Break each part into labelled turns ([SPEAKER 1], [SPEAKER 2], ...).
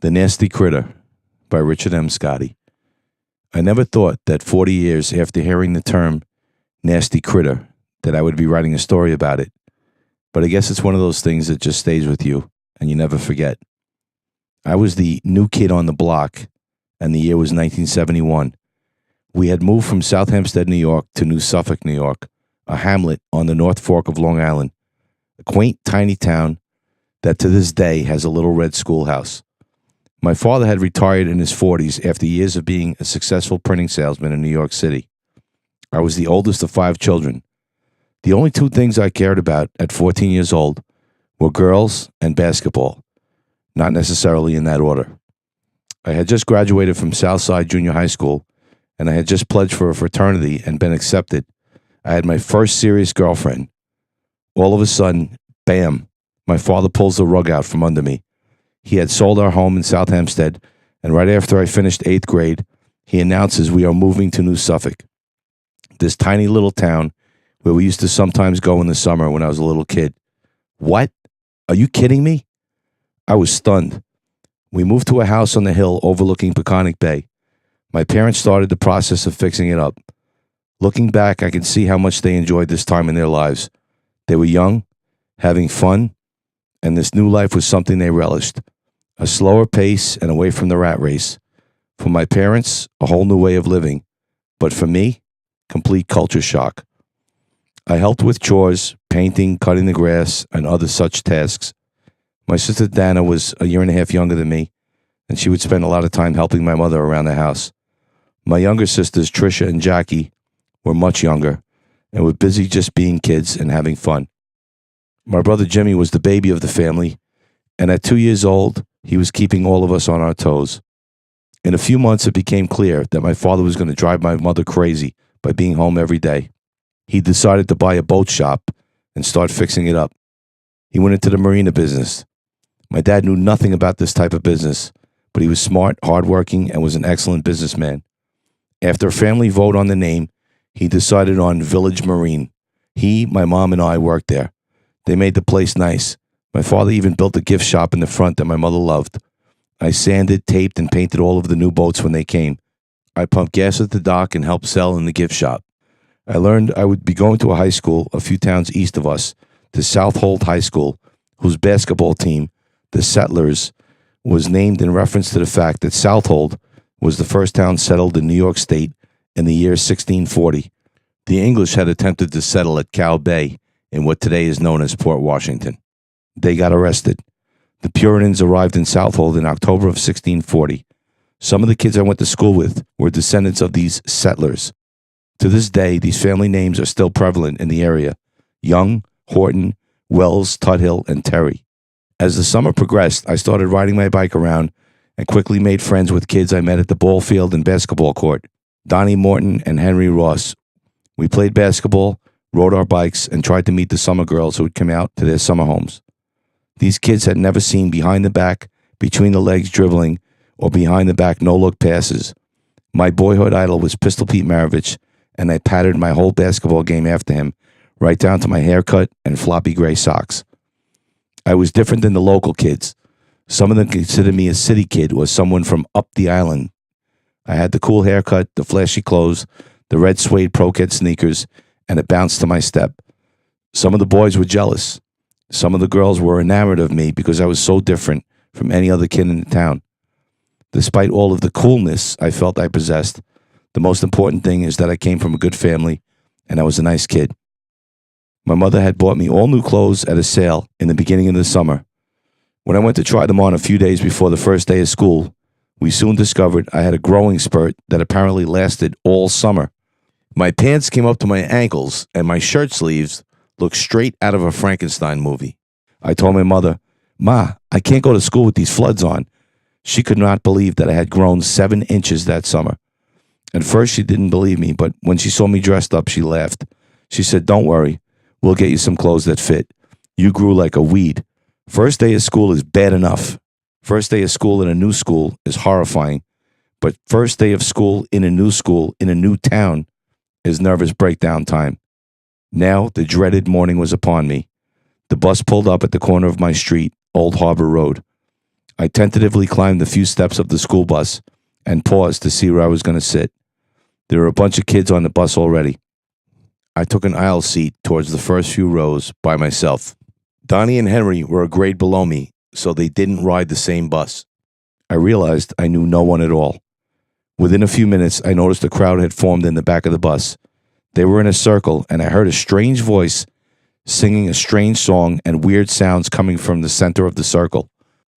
[SPEAKER 1] The Nasty Critter by Richard M. Scotti. I never thought that 40 years after hearing the term nasty critter that I would be writing a story about it, but I guess it's one of those things that just stays with you and you never forget. I was the new kid on the block, and the year was 1971. We had moved from South Hempstead, New York to New Suffolk, New York, a hamlet on the North Fork of Long Island, a quaint, tiny town that to this day has a little red schoolhouse. My father had retired in his 40s after years of being a successful printing salesman in New York City. I was the oldest of 5 children. The only 2 things I cared about at 14 years old were girls and basketball, not necessarily in that order. I had just graduated from Southside Junior High School, and I had just pledged for a fraternity and been accepted. I had my first serious girlfriend. All of a sudden, bam, my father pulls the rug out from under me. He had sold our home in South Hempstead, and right after I finished 8th grade, he announces we are moving to New Suffolk, this tiny little town where we used to sometimes go in the summer when I was a little kid. What? Are you kidding me? I was stunned. We moved to a house on the hill overlooking Peconic Bay. My parents started the process of fixing it up. Looking back, I can see how much they enjoyed this time in their lives. They were young, having fun, and this new life was something they relished. A slower pace and away from the rat race. For my parents, a whole new way of living. But for me, complete culture shock. I helped with chores, painting, cutting the grass, and other such tasks. My sister Dana was a year and a half younger than me, and she would spend a lot of time helping my mother around the house. My younger sisters, Tricia and Jackie, were much younger and were busy just being kids and having fun. My brother Jimmy was the baby of the family, and at 2 years old, he was keeping all of us on our toes. In a few months, it became clear that my father was going to drive my mother crazy by being home every day. He decided to buy a boat shop and start fixing it up. He went into the marina business. My dad knew nothing about this type of business, but he was smart, hardworking, and was an excellent businessman. After a family vote on the name, he decided on Village Marine. He, my mom, and I worked there. They made the place nice. My father even built a gift shop in the front that my mother loved. I sanded, taped, and painted all of the new boats when they came. I pumped gas at the dock and helped sell in the gift shop. I learned I would be going to a high school a few towns east of us, to Southold High School, whose basketball team, the Settlers, was named in reference to the fact that Southold was the first town settled in New York State in the year 1640. The English had attempted to settle at Cow Bay in what today is known as Port Washington. They got arrested. The Puritans arrived in Southold in October of 1640. Some of the kids I went to school with were descendants of these settlers. To this day, these family names are still prevalent in the area: Young, Horton, Wells, Tuthill, and Terry. As the summer progressed, I started riding my bike around and quickly made friends with kids I met at the ball field and basketball court. Donnie Morton and Henry Ross. We played basketball, rode our bikes, and tried to meet the summer girls who would come out to their summer homes. These kids had never seen behind the back, between the legs dribbling, or behind the back no-look passes. My boyhood idol was Pistol Pete Maravich, and I patterned my whole basketball game after him, right down to my haircut and floppy gray socks. I was different than the local kids. Some of them considered me a city kid or someone from up the island. I had the cool haircut, the flashy clothes, the red suede Pro-Ked sneakers, and a bounce to my step. Some of the boys were jealous. Some of the girls were enamored of me because I was so different from any other kid in the town. Despite all of the coolness I felt I possessed, the most important thing is that I came from a good family and I was a nice kid. My mother had bought me all new clothes at a sale in the beginning of the summer. When I went to try them on a few days before the first day of school, we soon discovered I had a growing spurt that apparently lasted all summer. My pants came up to my ankles and my shirt sleeves looked straight out of a Frankenstein movie. I told my mother, "Ma, I can't go to school with these floods on." She could not believe that I had grown 7 inches that summer. At first, she didn't believe me, but when she saw me dressed up, she laughed. She said, "Don't worry, we'll get you some clothes that fit. You grew like a weed. First day of school is bad enough. First day of school in a new school is horrifying. But first day of school in a new town is nervous breakdown time." Now the dreaded morning was upon me. The bus pulled up at the corner of my street, Old Harbor Road. I tentatively climbed a few steps of the school bus and paused to see where I was going to sit. There were a bunch of kids on the bus already. I took an aisle seat towards the first few rows by myself. Donnie and Henry were a grade below me, so they didn't ride the same bus. I realized I knew no one at all. Within a few minutes, I noticed a crowd had formed in the back of the bus. They were in a circle, and I heard a strange voice singing a strange song and weird sounds coming from the center of the circle.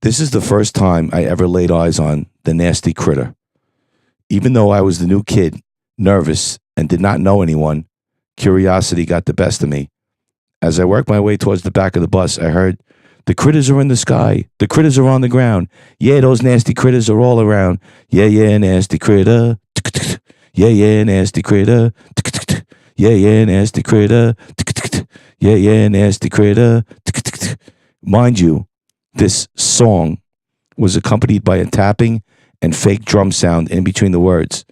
[SPEAKER 1] This is the first time I ever laid eyes on the nasty critter. Even though I was the new kid, nervous, and did not know anyone, curiosity got the best of me. As I worked my way towards the back of the bus, I heard, "The critters are in the sky. The critters are on the ground. Yeah, those nasty critters are all around. Yeah, yeah, nasty critter. Yeah, yeah, nasty critter. Yeah, yeah, nasty critter. Yeah, yeah, nasty critter." Mind you, this song was accompanied by a tapping and fake drum sound in between the words.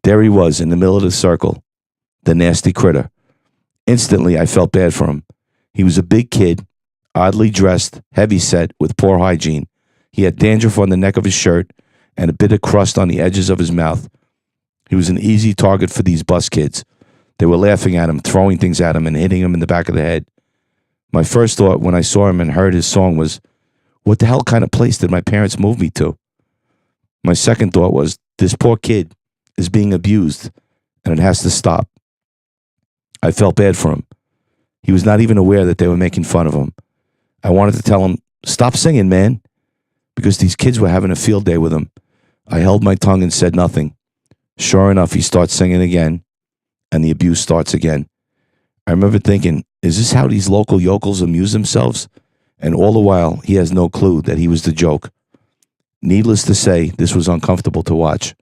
[SPEAKER 1] There he was in the middle of the circle, the nasty critter. Instantly, I felt bad for him. He was a big kid, oddly dressed, heavy-set, with poor hygiene. He had dandruff on the neck of his shirt and a bit of crust on the edges of his mouth. He was an easy target for these bus kids. They were laughing at him, throwing things at him, and hitting him in the back of the head. My first thought when I saw him and heard his song was, what the hell kind of place did my parents move me to? My second thought was, this poor kid is being abused, and it has to stop. I felt bad for him. He was not even aware that they were making fun of him. I wanted to tell him, stop singing, man, because these kids were having a field day with him. I held my tongue and said nothing. Sure enough, he starts singing again, and the abuse starts again. I remember thinking, is this how these local yokels amuse themselves? And all the while, he has no clue that he was the joke. Needless to say, this was uncomfortable to watch.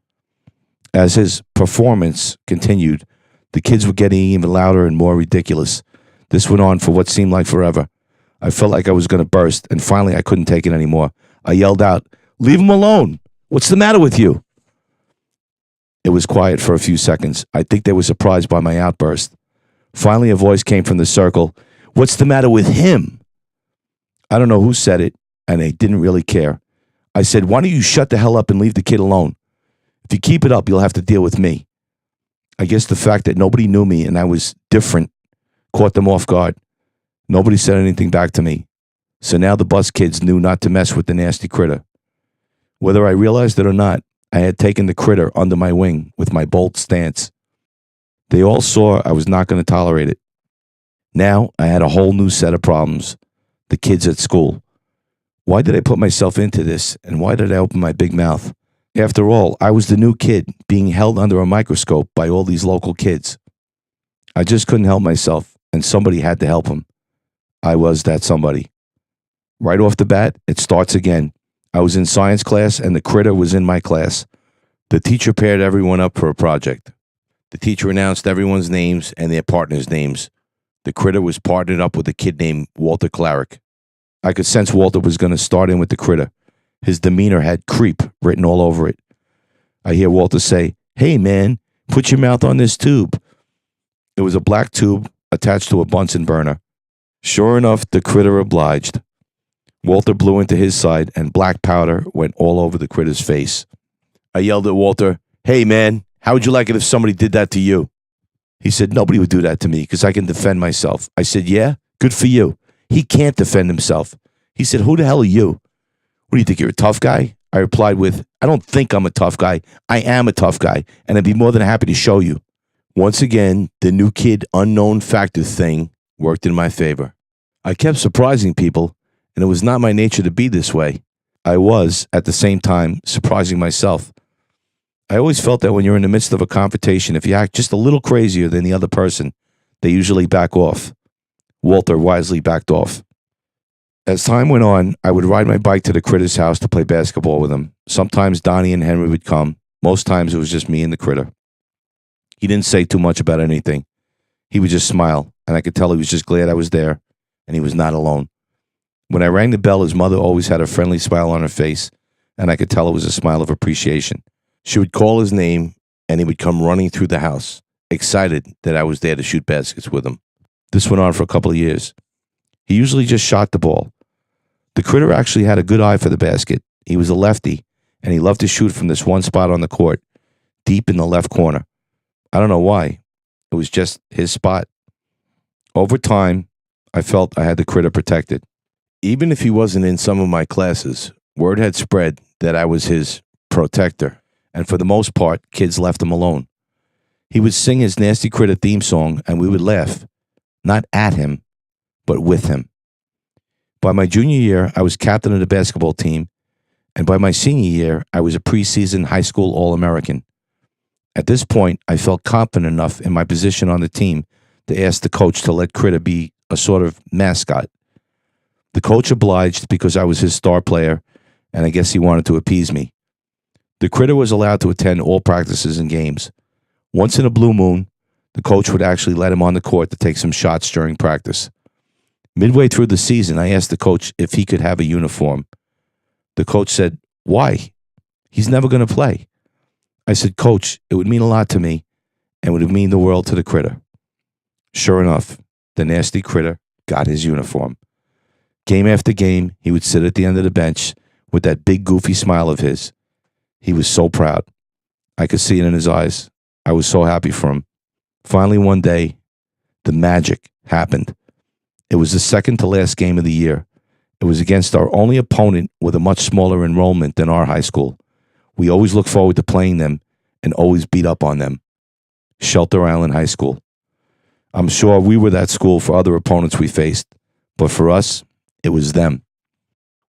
[SPEAKER 1] As his performance continued, the kids were getting even louder and more ridiculous. This went on for what seemed like forever. I felt like I was going to burst, and finally I couldn't take it anymore. I yelled out, "Leave him alone! What's the matter with you?" It was quiet for a few seconds. I think they were surprised by my outburst. Finally, a voice came from the circle. "What's the matter with him?" I don't know who said it, and they didn't really care. I said, "Why don't you shut the hell up and leave the kid alone? If you keep it up, you'll have to deal with me." I guess the fact that nobody knew me and I was different caught them off guard. Nobody said anything back to me. So now the bus kids knew not to mess with the nasty critter. Whether I realized it or not, I had taken the critter under my wing with my bold stance. They all saw I was not going to tolerate it. Now I had a whole new set of problems. The kids at school. Why did I put myself into this, and why did I open my big mouth? After all, I was the new kid being held under a microscope by all these local kids. I just couldn't help myself, and somebody had to help him. I was that somebody. Right off the bat, it starts again. I was in science class, and the critter was in my class. The teacher paired everyone up for a project. The teacher announced everyone's names and their partners' names. The critter was partnered up with a kid named Walter Clarick. I could sense Walter was going to start in with the critter. His demeanor had creep written all over it. I hear Walter say, "Hey, man, put your mouth on this tube." It was a black tube attached to a Bunsen burner. Sure enough, the critter obliged. Walter blew into his side, and black powder went all over the critter's face. I yelled at Walter, "Hey, man, how would you like it if somebody did that to you?" He said, "Nobody would do that to me because I can defend myself." I said, "Yeah? Good for you." "He can't defend himself." He said, "Who the hell are you? What do you think, you're a tough guy?" I replied with, "I don't think I'm a tough guy. I am a tough guy, and I'd be more than happy to show you." Once again, the new kid unknown factor thing worked in my favor. I kept surprising people, and it was not my nature to be this way. I was, at the same time, surprising myself. I always felt that when you're in the midst of a confrontation, if you act just a little crazier than the other person, they usually back off. Walter wisely backed off. As time went on, I would ride my bike to the critter's house to play basketball with him. Sometimes Donnie and Henry would come. Most times it was just me and the critter. He didn't say too much about anything. He would just smile, and I could tell he was just glad I was there, and he was not alone. When I rang the bell, his mother always had a friendly smile on her face, and I could tell it was a smile of appreciation. She would call his name, and he would come running through the house, excited that I was there to shoot baskets with him. This went on for a couple of years. He usually just shot the ball. The critter actually had a good eye for the basket. He was a lefty, and he loved to shoot from this one spot on the court, deep in the left corner. I don't know why. It was just his spot. Over time, I felt I had the critter protected. Even if he wasn't in some of my classes, word had spread that I was his protector, and for the most part, kids left him alone. He would sing his Nasty Critter theme song, and we would laugh, not at him, but with him. By my junior year, I was captain of the basketball team, and by my senior year, I was a preseason high school All-American. At this point, I felt confident enough in my position on the team to ask the coach to let Critter be a sort of mascot. The coach obliged because I was his star player, and I guess he wanted to appease me. The critter was allowed to attend all practices and games. Once in a blue moon, the coach would actually let him on the court to take some shots during practice. Midway through the season, I asked the coach if he could have a uniform. The coach said, "Why? He's never going to play." I said, "Coach, it would mean a lot to me, and would mean the world to the critter." Sure enough, the nasty critter got his uniform. Game after game, he would sit at the end of the bench with that big goofy smile of his. He was so proud. I could see it in his eyes. I was so happy for him. Finally, one day, the magic happened. It was the second to last game of the year. It was against our only opponent with a much smaller enrollment than our high school. We always looked forward to playing them and always beat up on them. Shelter Island High School. I'm sure we were that school for other opponents we faced, but for us, it was them.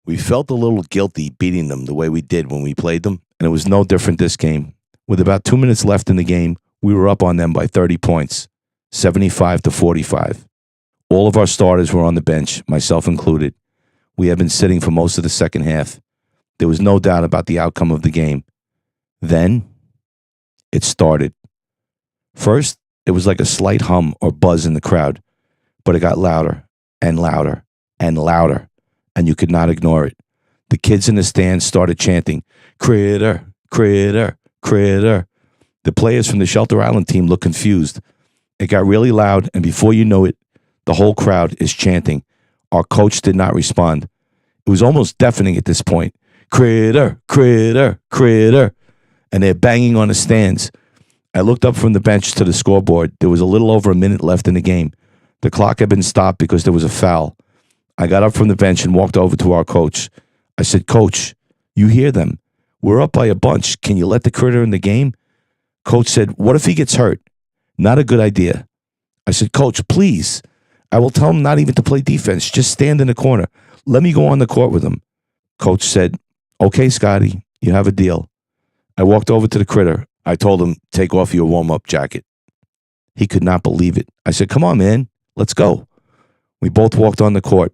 [SPEAKER 1] We felt a little guilty beating them the way we did when we played them, and it was no different this game. With about 2 minutes left in the game, we were up on them by 30 points, 75-45. All of our starters were on the bench, myself included. We had been sitting for most of the second half. There was no doubt about the outcome of the game. Then, it started. First, it was like a slight hum or buzz in the crowd, but it got louder and louder and louder, and you could not ignore it. The kids in the stands started chanting, "Critter, critter, critter." The players from the Shelter Island team looked confused. It got really loud, and before you know it, the whole crowd is chanting. Our coach did not respond. It was almost deafening at this point. "Critter, critter, critter." And they're banging on the stands. I looked up from the bench to the scoreboard. There was a little over a minute left in the game. The clock had been stopped because there was a foul. I got up from the bench and walked over to our coach. I said, "Coach, you hear them. We're up by a bunch. Can you let the critter in the game?" Coach said, "What if he gets hurt?" "Not a good idea." I said, "Coach, please. I will tell him not even to play defense. Just stand in the corner. Let me go on the court with him." Coach said, "Okay, Scotty, you have a deal." I walked over to the critter. I told him, "Take off your warm-up jacket." He could not believe it. I said, "Come on, man. Let's go." We both walked on the court.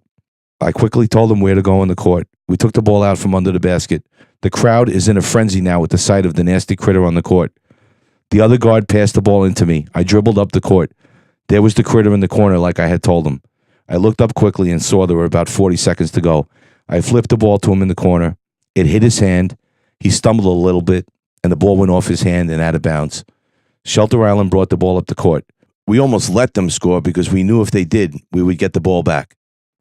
[SPEAKER 1] I quickly told him where to go on the court. We took the ball out from under the basket. The crowd is in a frenzy now with the sight of the nasty critter on the court. The other guard passed the ball into me. I dribbled up the court. There was the critter in the corner like I had told him. I looked up quickly and saw there were about 40 seconds to go. I flipped the ball to him in the corner. It hit his hand. He stumbled a little bit, and the ball went off his hand and out of bounds. Shelter Island brought the ball up the court. We almost let them score because we knew if they did, we would get the ball back.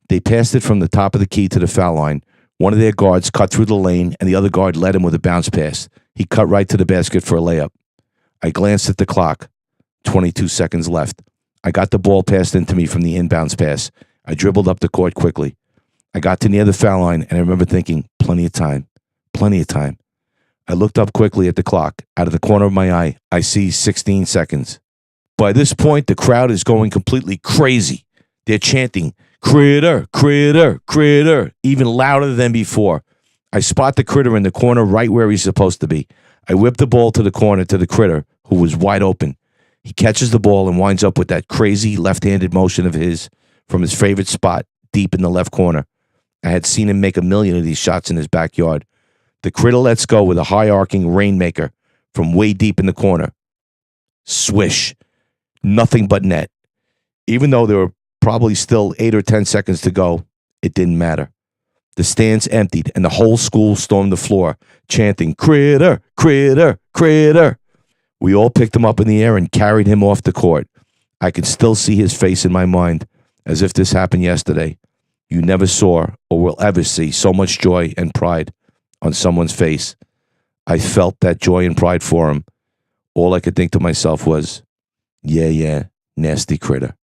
[SPEAKER 1] They passed it from the top of the key to the foul line. One of their guards cut through the lane, and the other guard led him with a bounce pass. He cut right to the basket for a layup. I glanced at the clock. 22 seconds left. I got the ball passed into me from the inbounds pass. I dribbled up the court quickly. I got to near the foul line, and I remember thinking, plenty of time. Plenty of time. I looked up quickly at the clock. Out of the corner of my eye, I see 16 seconds. By this point, the crowd is going completely crazy. They're chanting, "Critter, critter, critter," even louder than before. I spot the critter in the corner right where he's supposed to be. I whip the ball to the corner to the critter, who was wide open. He catches the ball and winds up with that crazy left-handed motion of his from his favorite spot, deep in the left corner. I had seen him make a million of these shots in his backyard. The critter lets go with a high-arcing rainmaker from way deep in the corner. Swish. Nothing but net. Even though there were probably still 8 or 10 seconds to go, it didn't matter. The stands emptied, and the whole school stormed the floor, chanting, "Critter, critter, critter." We all picked him up in the air and carried him off the court. I could still see his face in my mind, as if this happened yesterday. You never saw or will ever see so much joy and pride on someone's face. I felt that joy and pride for him. All I could think to myself was, yeah, nasty critter.